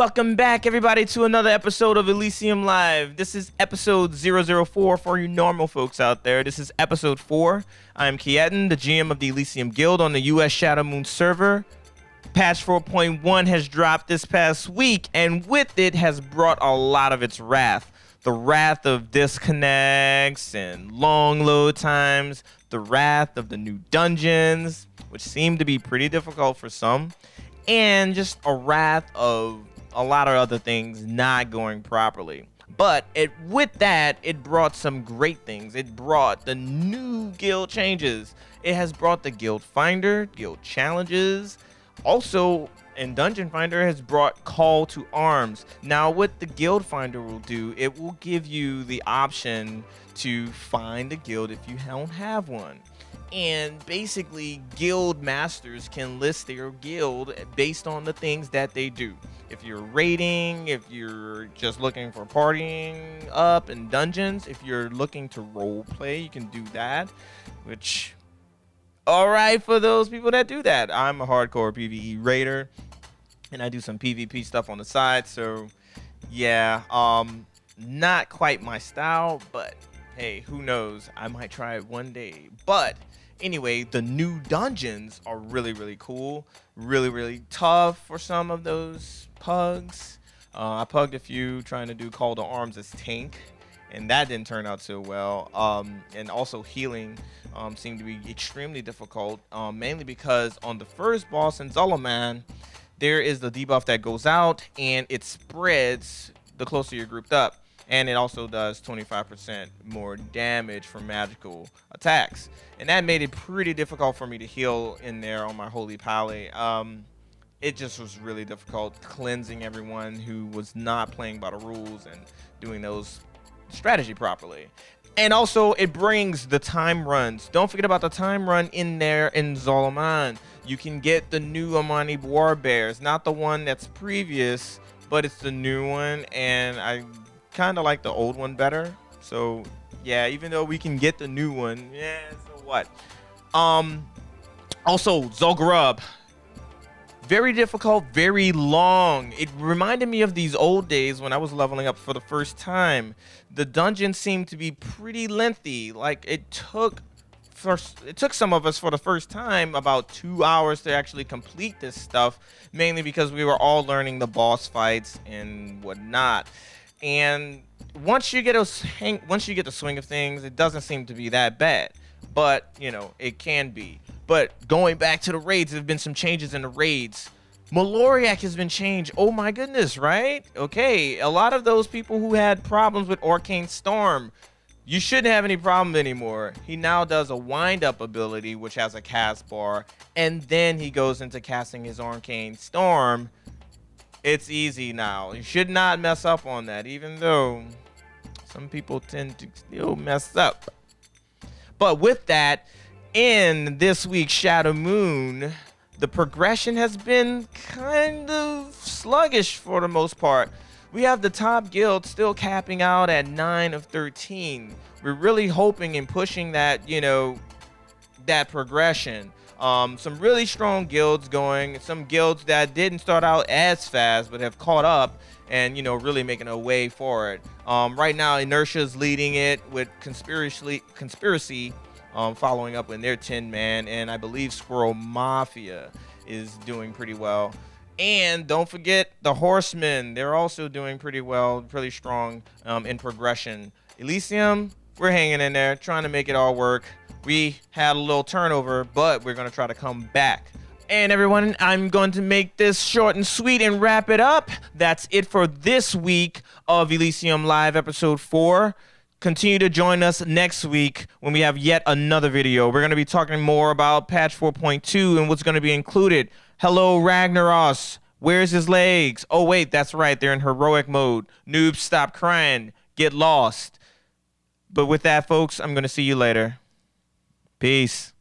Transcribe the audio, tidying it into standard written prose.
Welcome back, everybody, to another episode of Elysium Live. This is episode 004 for you normal folks out there. This is episode 4. I am Kietan, the GM of the Elysium Guild on the US Shadowmoon server. Patch 4.1 has dropped this past week, and with it has brought a lot of its wrath. The wrath of disconnects and long load times, the wrath of the new dungeons, which seem to be pretty difficult for some, and just a wrath of a lot of other things not going properly. But with that, it brought some great things. It brought the new guild changes. It has brought the guild finder, guild challenges. Also, in Dungeon Finder has brought call to arms. Now, what the guild finder will do, it will give you the option to find a guild if you don't have one. And basically, guild masters can list their guild based on the things that they do. If you're raiding, if you're just looking for partying up in dungeons, if you're looking to role play, you can do that. Which, all right for those people that do that. I'm a hardcore PvE raider, and I do some PvP stuff on the side. So, yeah, not quite my style, but hey, who knows? I might try it one day. But anyway, the new dungeons are really cool, really tough for some of those pugs. I pugged a few trying to do call to arms as tank, and that didn't turn out so well. And also healing seemed to be extremely difficult, mainly because on the first boss in Shadowmoon, there is the debuff that goes out and it spreads the closer you're grouped up. And it also does 25% more damage from magical attacks. And that made it pretty difficult for me to heal in there on my Holy Pally. It just was really difficult cleansing everyone who was not playing by the rules and doing those strategy properly. And also, it brings the time runs. Don't forget about the time run in there in Shadowmoon. You can get the new Amani War Bears. Not the one that's previous, but it's the new one. And I kind of like the old one better. So yeah, even though we can get the new one, yeah, so what? Also, Zul'Gurub, very difficult, very long. It reminded me of these old days when I was leveling up for the first time. The dungeons seemed to be pretty lengthy. Like it took some of us for the first time about 2 hours to actually complete this stuff, mainly because we were all learning the boss fights and whatnot. And once you get the swing of things, it doesn't seem to be that bad. But, you know, it can be. But going back to the raids, there have been some changes in the raids. Lairye has been changed. Oh my goodness, right? Okay, a lot of those people who had problems with Arcane Storm, you shouldn't have any problem anymore. He now does a wind-up ability, which has a cast bar, and then he goes into casting his Arcane Storm. It's easy now. You should not mess up on that, even though some people tend to still mess up. But with that, in this week's Shadowmoon, the progression has been kind of sluggish for the most part. We have the top guild still capping out at 9 of 13. We're really hoping and pushing that, you know, that progression. Some really strong guilds going, some guilds that didn't start out as fast but have caught up and, you know, really making a way for it. Right now, Inertia's leading it with Conspiracy following up in their 10-man, and I believe Squirrel Mafia is doing pretty well. And don't forget the Horsemen. They're also doing pretty well, pretty strong in progression. Elysium, we're hanging in there, trying to make it all work. We had a little turnover, but we're going to try to come back. And everyone, I'm going to make this short and sweet and wrap it up. That's it for this week of Elysium Live episode 4. Continue to join us next week when we have yet another video. We're going to be talking more about patch 4.2 and what's going to be included. Hello, Ragnaros. Where's his legs? Oh, wait, that's right. They're in heroic mode. Noobs, stop crying. Get lost. But with that, folks, I'm going to see you later. Peace.